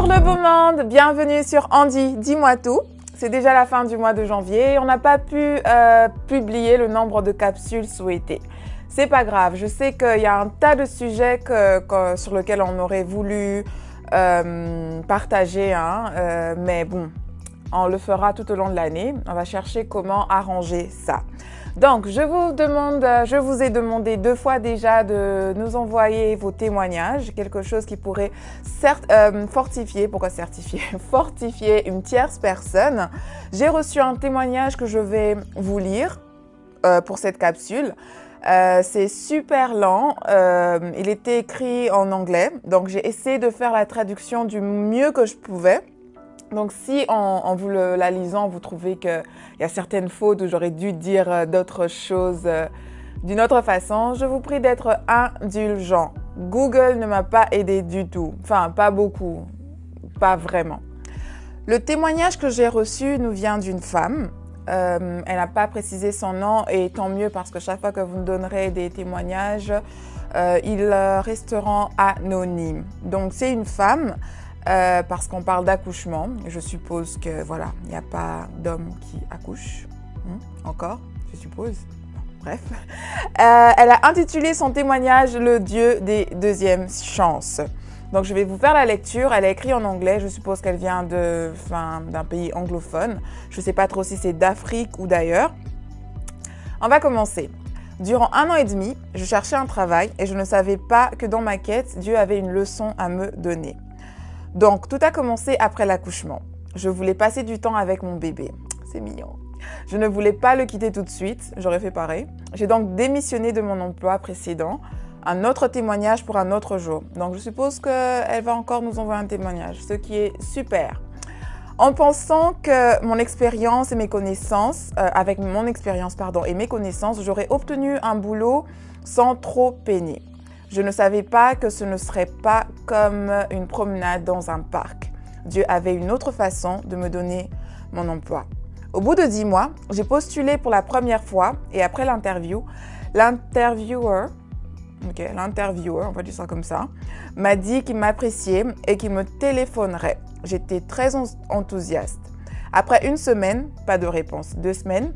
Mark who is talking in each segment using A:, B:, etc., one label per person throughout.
A: Bonjour le beau monde, bienvenue sur Andy, dis-moi tout. C'est déjà la fin du mois de janvier et on n'a pas pu publier le nombre de capsules souhaitées. C'est pas grave, je sais qu'il y a un tas de sujets sur lesquels on aurait voulu partager, mais bon, on le fera tout au long de l'année. On va chercher comment arranger ça. Donc, je vous ai demandé 2 fois déjà de nous envoyer vos témoignages, quelque chose qui pourrait fortifier une tierce personne. J'ai reçu un témoignage que je vais vous lire pour cette capsule. C'est super lent, il était écrit en anglais, donc j'ai essayé de faire la traduction du mieux que je pouvais. Donc si en vous la lisant, vous trouvez qu'il y a certaines fautes où j'aurais dû dire d'autres choses d'une autre façon, je vous prie d'être indulgent. Google ne m'a pas aidé du tout, enfin pas beaucoup, pas vraiment. Le témoignage que j'ai reçu nous vient d'une femme. Elle n'a pas précisé son nom et tant mieux parce que chaque fois que vous me donnerez des témoignages, ils resteront anonymes. Donc c'est une femme. Parce qu'on parle d'accouchement, je suppose que voilà, il n'y a pas d'homme qui accouche, encore, je suppose. Bref, elle a intitulé son témoignage « Le Dieu des deuxièmes chances ». Donc je vais vous faire la lecture, elle a écrit en anglais, je suppose qu'elle vient d'un pays anglophone. Je ne sais pas trop si c'est d'Afrique ou d'ailleurs. On va commencer. Durant 1 an et demi, je cherchais un travail et je ne savais pas que dans ma quête, Dieu avait une leçon à me donner. Donc, tout a commencé après l'accouchement. Je voulais passer du temps avec mon bébé. C'est mignon. Je ne voulais pas le quitter tout de suite. J'aurais fait pareil. J'ai donc démissionné de mon emploi précédent. Un autre témoignage pour un autre jour. Donc, je suppose qu'elle va encore nous envoyer un témoignage, ce qui est super. En pensant que mon expérience et mes connaissances, et mes connaissances, j'aurais obtenu un boulot sans trop peiner. Je ne savais pas que ce ne serait pas comme une promenade dans un parc. Dieu avait une autre façon de me donner mon emploi. Au bout de 10 mois, j'ai postulé pour la première fois et après l'interview, l'intervieweur, on va dire ça comme ça, m'a dit qu'il m'appréciait et qu'il me téléphonerait. J'étais très enthousiaste. Après 1 semaine, pas de réponse. 2 semaines,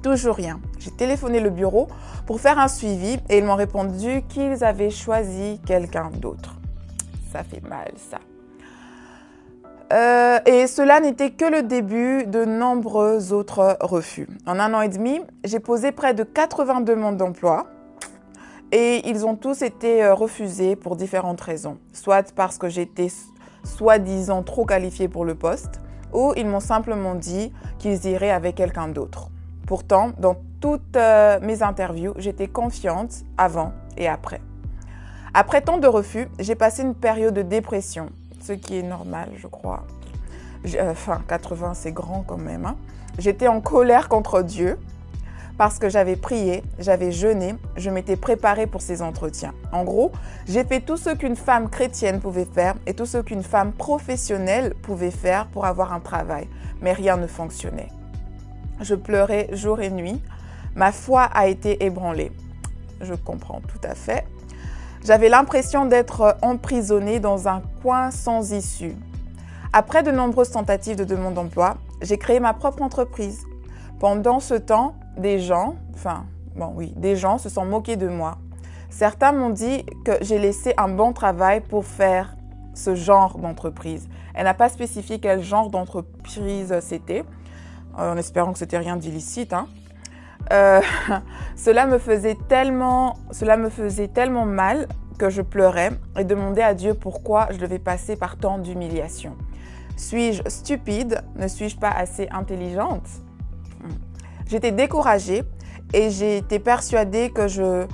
A: toujours rien. J'ai téléphoné le bureau pour faire un suivi et ils m'ont répondu qu'ils avaient choisi quelqu'un d'autre. Ça fait mal, ça. Et cela n'était que le début de nombreux autres refus. En 1 an et demi, j'ai posé près de 80 demandes d'emploi et ils ont tous été refusés pour différentes raisons. Soit parce que j'étais soi-disant trop qualifiée pour le poste ou ils m'ont simplement dit qu'ils iraient avec quelqu'un d'autre. Pourtant, dans toutes mes interviews, j'étais confiante avant et après. Après tant de refus, j'ai passé une période de dépression, ce qui est normal, je crois. 80, c'est grand quand même. J'étais en colère contre Dieu parce que j'avais prié, j'avais jeûné, je m'étais préparée pour ces entretiens. En gros, j'ai fait tout ce qu'une femme chrétienne pouvait faire et tout ce qu'une femme professionnelle pouvait faire pour avoir un travail, mais rien ne fonctionnait. Je pleurais jour et nuit. Ma foi a été ébranlée. Je comprends tout à fait. J'avais l'impression d'être emprisonnée dans un coin sans issue. Après de nombreuses tentatives de demande d'emploi, j'ai créé ma propre entreprise. Pendant ce temps, des gens se sont moqués de moi. Certains m'ont dit que j'ai laissé un bon travail pour faire ce genre d'entreprise. Elle n'a pas spécifié quel genre d'entreprise c'était. En espérant que c'était rien d'illicite. Cela me faisait tellement mal que je pleurais et demandais à Dieu pourquoi je devais passer par tant d'humiliation. Suis-je stupide? Ne suis-je pas assez intelligente? J'étais découragée et j'ai été persuadée que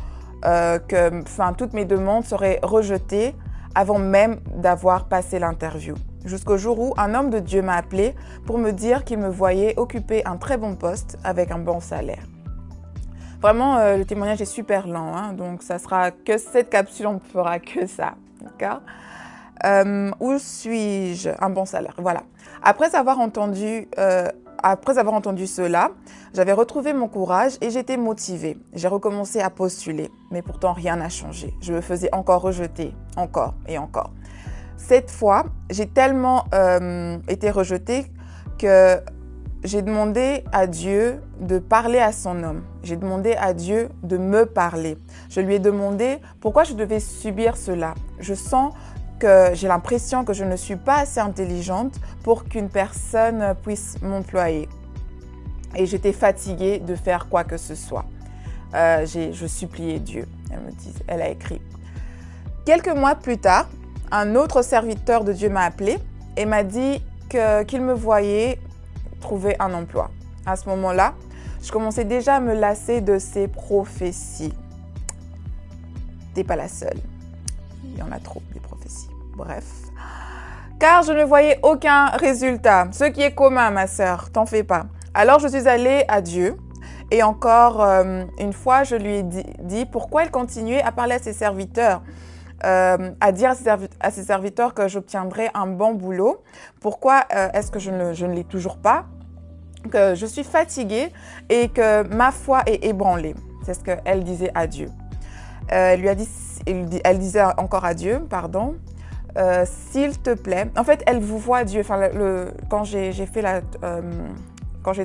A: toutes mes demandes seraient rejetées avant même d'avoir passé l'interview. Jusqu'au jour où un homme de Dieu m'a appelé pour me dire qu'il me voyait occuper un très bon poste avec un bon salaire. Vraiment, le témoignage est super lent, donc ça sera que cette capsule, on ne fera que ça. D'accord? Où suis-je? Un bon salaire, voilà. Après avoir entendu cela, j'avais retrouvé mon courage et j'étais motivée. J'ai recommencé à postuler, mais pourtant rien n'a changé. Je me faisais encore rejeter, encore et encore. Cette fois, j'ai tellement été rejetée que j'ai demandé à Dieu de parler à son homme. J'ai demandé à Dieu de me parler. Je lui ai demandé pourquoi je devais subir cela. Je sens que j'ai l'impression que je ne suis pas assez intelligente pour qu'une personne puisse m'employer. Et j'étais fatiguée de faire quoi que ce soit. Je suppliais Dieu. Elle a écrit. Quelques mois plus tard, un autre serviteur de Dieu m'a appelé et m'a dit qu'il me voyait trouver un emploi. À ce moment-là, je commençais déjà à me lasser de ces prophéties. T'es pas la seule. Il y en a trop, des prophéties. Bref. Car je ne voyais aucun résultat. Ce qui est commun, ma sœur, t'en fais pas. Alors, je suis allée à Dieu. Et encore une fois, je lui ai dit pourquoi il continuait à parler à ses serviteurs. À dire à ses serviteurs que j'obtiendrai un bon boulot. Pourquoi est-ce que je ne l'ai toujours pas? Que je suis fatiguée et que ma foi est ébranlée. C'est ce qu'elle disait à Dieu. Elle disait encore à Dieu, pardon, s'il te plaît. En fait, elle vous voit Dieu. Enfin, quand j'ai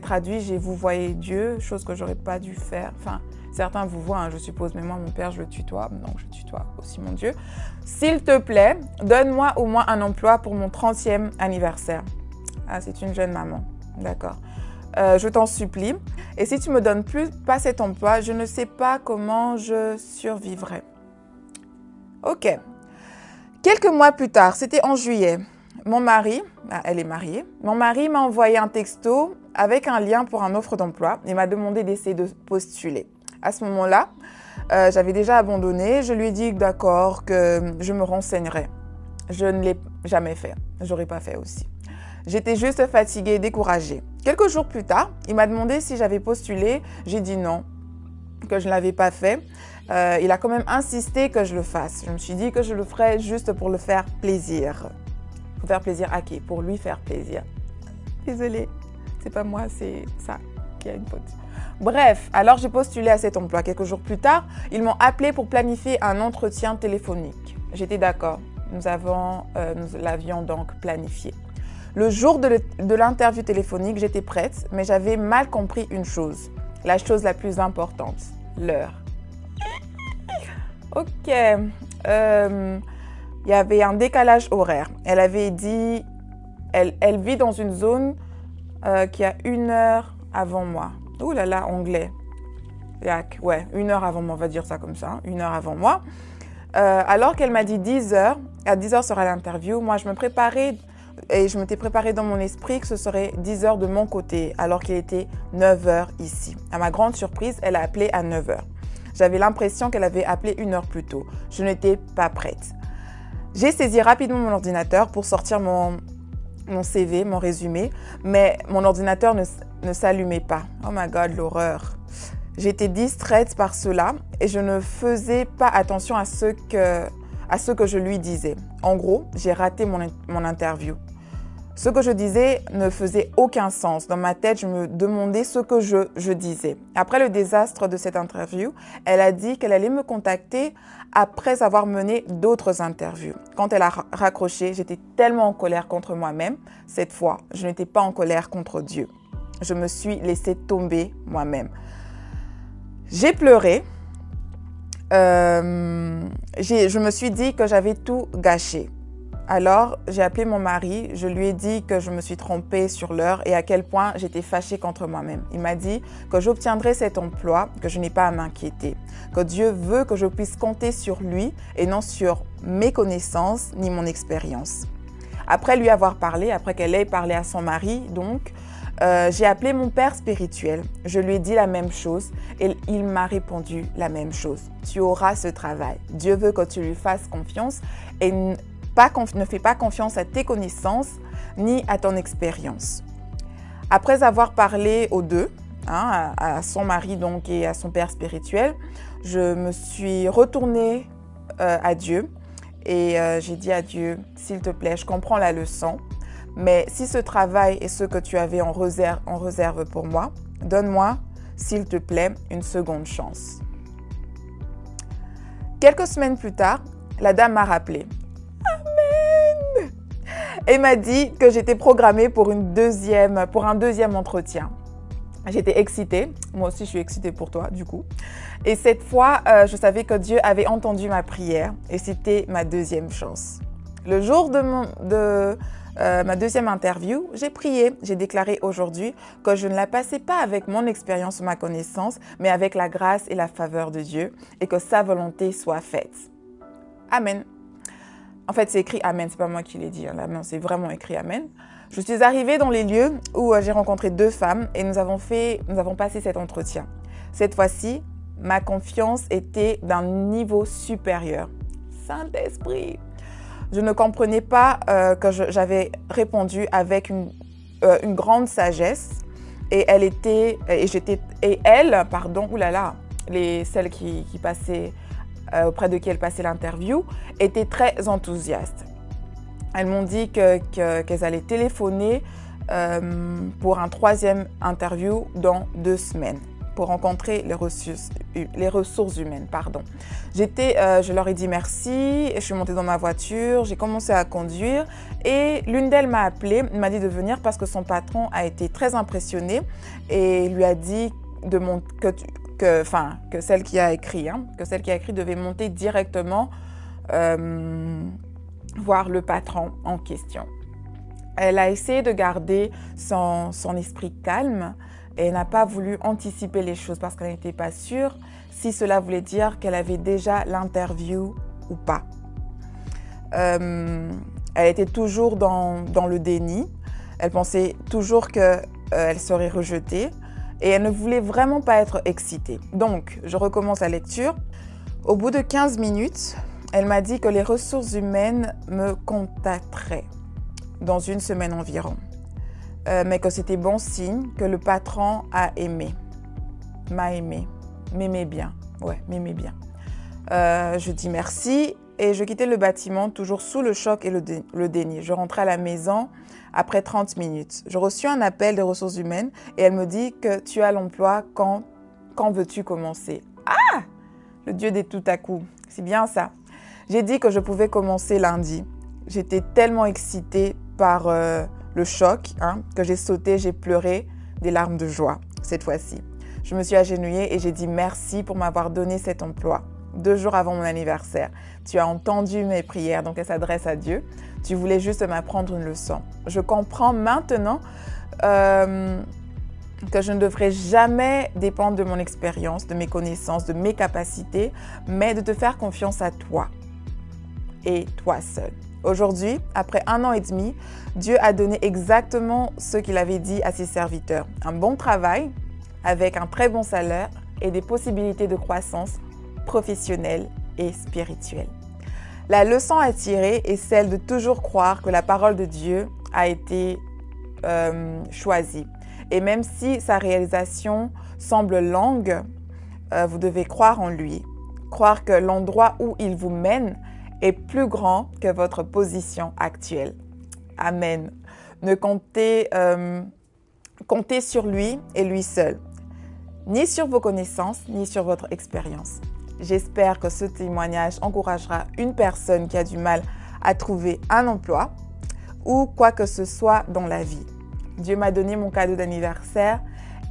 A: traduit, j'ai vous voyez Dieu, chose que j'aurais pas dû faire. Enfin, certains vous voient, hein, je suppose, mais moi, mon père, je le tutoie. Donc, je tutoie aussi mon Dieu. S'il te plaît, donne-moi au moins un emploi pour mon 30e anniversaire. Ah, c'est une jeune maman. D'accord. Je t'en supplie. Et si tu me donnes pas cet emploi, je ne sais pas comment je survivrai. Ok. Quelques mois plus tard, c'était en juillet, mon mari, elle est mariée, mon mari m'a envoyé un texto avec un lien pour une offre d'emploi et m'a demandé d'essayer de postuler. À ce moment-là, j'avais déjà abandonné. Je lui ai dit d'accord, que je me renseignerais. Je ne l'ai jamais fait. Je n'aurais pas fait aussi. J'étais juste fatiguée et découragée. Quelques jours plus tard, il m'a demandé si j'avais postulé. J'ai dit non, que je ne l'avais pas fait. Il a quand même insisté que je le fasse. Je me suis dit que je le ferais juste pour le faire plaisir. Pour faire plaisir à qui? Pour lui faire plaisir. Désolée, c'est pas moi, c'est ça qui a une faute. Bref, alors j'ai postulé à cet emploi. Quelques jours plus tard, ils m'ont appelé pour planifier un entretien téléphonique. J'étais d'accord. Nous l'avions donc planifié. Le jour de l'interview téléphonique, j'étais prête, mais j'avais mal compris une chose. La chose la plus importante, l'heure. Ok. Il y avait un décalage horaire. Elle avait dit, elle vit dans une zone qui a 1 heure avant moi. Ouh là là, anglais. Ouais, 1 heure avant moi, on va dire ça comme ça. 1 heure avant moi. Alors qu'elle m'a dit 10 heures, à 10 heures sera l'interview. Moi, je m'étais préparée dans mon esprit que ce serait 10 heures de mon côté, alors qu'il était 9 heures ici. À ma grande surprise, elle a appelé à 9 heures. J'avais l'impression qu'elle avait appelé 1 heure plus tôt. Je n'étais pas prête. J'ai saisi rapidement mon ordinateur pour sortir mon CV, mon résumé, mais mon ordinateur ne s'allumait pas. Oh my God, l'horreur. J'étais distraite par cela et je ne faisais pas attention à ce que je lui disais. En gros, j'ai raté mon interview. Ce que je disais ne faisait aucun sens. Dans ma tête, je me demandais ce que je disais. Après le désastre de cette interview, elle a dit qu'elle allait me contacter après avoir mené d'autres interviews. Quand elle a raccroché, j'étais tellement en colère contre moi-même. Cette fois, je n'étais pas en colère contre Dieu. Je me suis laissée tomber moi-même. J'ai pleuré. Je me suis dit que j'avais tout gâché. Alors, j'ai appelé mon mari, je lui ai dit que je me suis trompée sur l'heure et à quel point j'étais fâchée contre moi-même. Il m'a dit que j'obtiendrai cet emploi, que je n'ai pas à m'inquiéter, que Dieu veut que je puisse compter sur lui et non sur mes connaissances ni mon expérience. Après lui avoir parlé, après qu'elle ait parlé à son mari, donc, j'ai appelé mon père spirituel. Je lui ai dit la même chose et il m'a répondu la même chose. Tu auras ce travail. Dieu veut que tu lui fasses confiance et ne fais pas confiance à tes connaissances ni à ton expérience. Après avoir parlé aux deux, à son mari donc et à son père spirituel, je me suis retournée à Dieu et j'ai dit à Dieu, s'il te plaît, je comprends la leçon, mais si ce travail est ce que tu avais en réserve pour moi, donne-moi, s'il te plaît, une seconde chance. Quelques semaines plus tard, la dame m'a rappelé. Amen! et m'a dit que j'étais programmée pour un deuxième entretien. J'étais excitée. Moi aussi, je suis excitée pour toi, du coup. Et cette fois, je savais que Dieu avait entendu ma prière et c'était ma deuxième chance. Le jour de ma deuxième interview, j'ai prié. J'ai déclaré aujourd'hui que je ne la passais pas avec mon expérience ou ma connaissance, mais avec la grâce et la faveur de Dieu et que sa volonté soit faite. Amen. En fait, c'est écrit Amen. C'est pas moi qui l'ai dit. Là, non, c'est vraiment écrit Amen. Je suis arrivée dans les lieux où j'ai rencontré 2 femmes et nous avons passé cet entretien. Cette fois-ci, ma confiance était d'un niveau supérieur. Saint-Esprit! Je ne comprenais pas que j'avais répondu avec une grande sagesse et celles qui passaient auprès de qui elle passait l'interview étaient très enthousiastes. Elles m'ont dit qu'elles allaient téléphoner pour un 3e interview dans 2 semaines pour rencontrer les ressources humaines. Je leur ai dit merci, je suis montée dans ma voiture, j'ai commencé à conduire et l'une d'elles m'a appelée, m'a dit de venir parce que son patron a été très impressionné et lui a dit que celle qui a écrit devait monter directement voir le patron en question. Elle a essayé de garder son esprit calme et n'a pas voulu anticiper les choses parce qu'elle n'était pas sûre si cela voulait dire qu'elle avait déjà l'interview ou pas. Elle était toujours dans le déni. Elle pensait toujours qu'elle serait rejetée et elle ne voulait vraiment pas être excitée. Donc, je recommence la lecture. Au bout de 15 minutes, elle m'a dit que les ressources humaines me contacteraient dans 1 semaine environ, mais que c'était bon signe, que le patron m'aimait bien. Je dis merci et je quittais le bâtiment toujours sous le choc et le déni. Je rentrais à la maison après 30 minutes. Je reçus un appel des ressources humaines et elle me dit que tu as l'emploi, quand veux-tu commencer? Ah! Le Dieu des tout à coup, c'est bien ça. J'ai dit que je pouvais commencer lundi. J'étais tellement excitée par le choc que j'ai sauté, j'ai pleuré des larmes de joie cette fois-ci. Je me suis agenouillée et j'ai dit merci pour m'avoir donné cet emploi. 2 jours avant mon anniversaire, tu as entendu mes prières, donc elle s'adresse à Dieu. Tu voulais juste m'apprendre une leçon. Je comprends maintenant que je ne devrais jamais dépendre de mon expérience, de mes connaissances, de mes capacités, mais de te faire confiance à toi et toi seul. Aujourd'hui, après 1 an et demi, Dieu a donné exactement ce qu'il avait dit à ses serviteurs. Un bon travail avec un très bon salaire et des possibilités de croissance professionnelle et spirituelle. La leçon à tirer est celle de toujours croire que la parole de Dieu a été choisie. Et même si sa réalisation semble longue, vous devez croire en lui. Croire que l'endroit où il vous mène est plus grand que votre position actuelle. Amen. Comptez sur lui et lui seul, ni sur vos connaissances, ni sur votre expérience. J'espère que ce témoignage encouragera une personne qui a du mal à trouver un emploi ou quoi que ce soit dans la vie. Dieu m'a donné mon cadeau d'anniversaire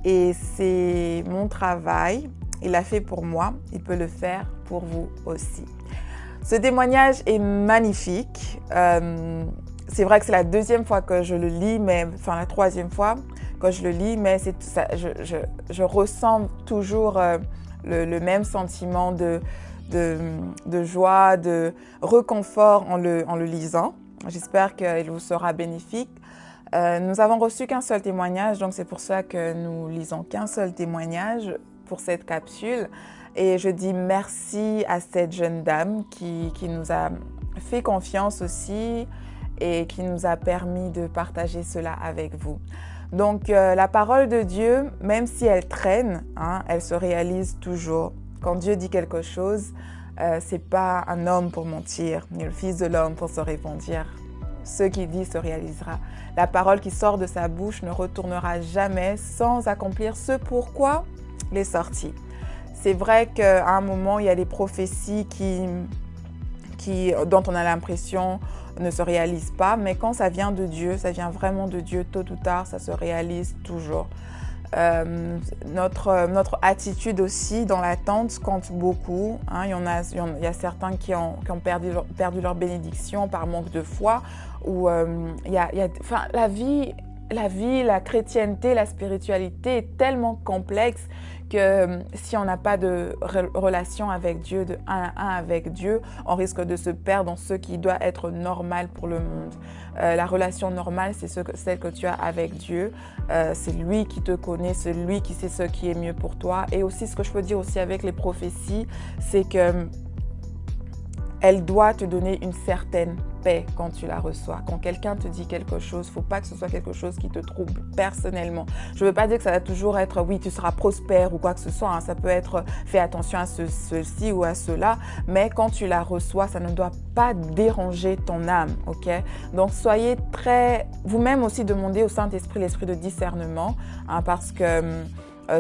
A: et c'est mon travail. Il l'a fait pour moi, il peut le faire pour vous aussi. Ce témoignage est magnifique. C'est vrai que c'est la 2e fois que je le lis, la 3e fois que je le lis, mais je ressens toujours le même sentiment de joie, de réconfort en le lisant. J'espère qu'il vous sera bénéfique. Nous avons reçu qu'un seul témoignage, donc c'est pour ça que nous lisons qu'un seul témoignage pour cette capsule. Et je dis merci à cette jeune dame qui nous a fait confiance aussi et qui nous a permis de partager cela avec vous. Donc, la parole de Dieu, même si elle traîne, elle se réalise toujours. Quand Dieu dit quelque chose, c'est pas un homme pour mentir, ni le fils de l'homme pour se répandre. Ce qu'il dit se réalisera. La parole qui sort de sa bouche ne retournera jamais sans accomplir ce pourquoi il est sorti. C'est vrai qu'à un moment, il y a des prophéties qui dont on a l'impression ne se réalise pas. Mais quand ça vient de Dieu, ça vient vraiment de Dieu, tôt ou tard, ça se réalise toujours. Notre attitude aussi dans l'attente compte beaucoup. Hein. Il y a certains qui ont perdu leur bénédiction par manque de foi. Ou la vie, la chrétienté, la spiritualité est tellement complexe que si on n'a pas de relation avec Dieu, de un à un avec Dieu, on risque de se perdre dans ce qui doit être normal pour le monde. La relation normale, c'est celle que tu as avec Dieu. C'est lui qui te connaît, c'est lui qui sait ce qui est mieux pour toi. Et aussi, ce que je peux dire aussi avec les prophéties, c'est que elle doit te donner une certaine paix quand tu la reçois. Quand quelqu'un te dit quelque chose, il ne faut pas que ce soit quelque chose qui te trouble personnellement. Je ne veux pas dire que ça va toujours être « oui, tu seras prospère » ou quoi que ce soit. Hein. Ça peut être « fais attention à ceci ou à cela ». Mais quand tu la reçois, ça ne doit pas déranger ton âme. Okay? Donc, soyez très... Vous-même aussi demandez au Saint-Esprit l'esprit de discernement hein, parce que...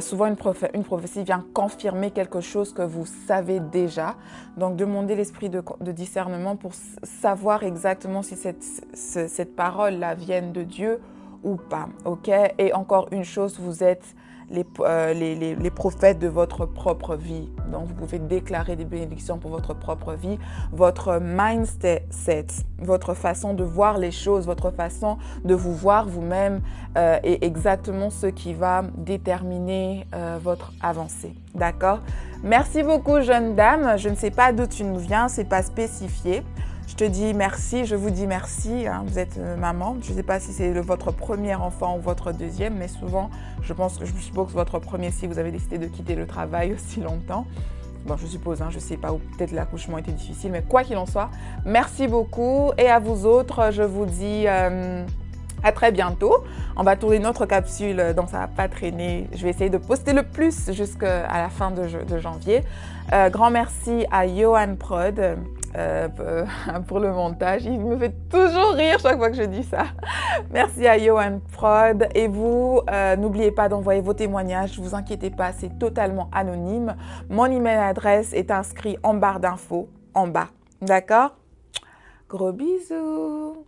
A: souvent, une prophétie vient confirmer quelque chose que vous savez déjà. Donc, demandez l'esprit de discernement pour savoir exactement si cette parole-là vient de Dieu ou pas. Okay? Et encore une chose, vous êtes les prophètes de votre propre vie. Donc, vous pouvez déclarer des bénédictions pour votre propre vie. Votre mindset, votre façon de voir les choses, votre façon de vous voir vous-même est exactement ce qui va déterminer votre avancée. D'accord? Merci beaucoup, jeune dame. Je ne sais pas d'où tu nous viens, c'est pas spécifié. Je te dis merci, je vous dis merci. Hein, vous êtes maman. Je ne sais pas si c'est votre premier enfant ou votre deuxième, mais souvent, je suppose que votre premier si vous avez décidé de quitter le travail aussi longtemps. Bon, je suppose, hein, je ne sais pas, ou peut-être l'accouchement était difficile, mais quoi qu'il en soit, merci beaucoup. Et à vous autres, je vous dis à très bientôt. On va tourner notre capsule, donc ça ne va pas traîner. Je vais essayer de poster le plus jusqu'à la fin de janvier. Grand merci à Johan Prod. Pour le montage. Il me fait toujours rire chaque fois que je dis ça. Merci à Johan Prod. Et vous, n'oubliez pas d'envoyer vos témoignages. Ne vous inquiétez pas, c'est totalement anonyme. Mon email adresse est inscrit en barre d'infos, en bas. D'accord? Gros bisous!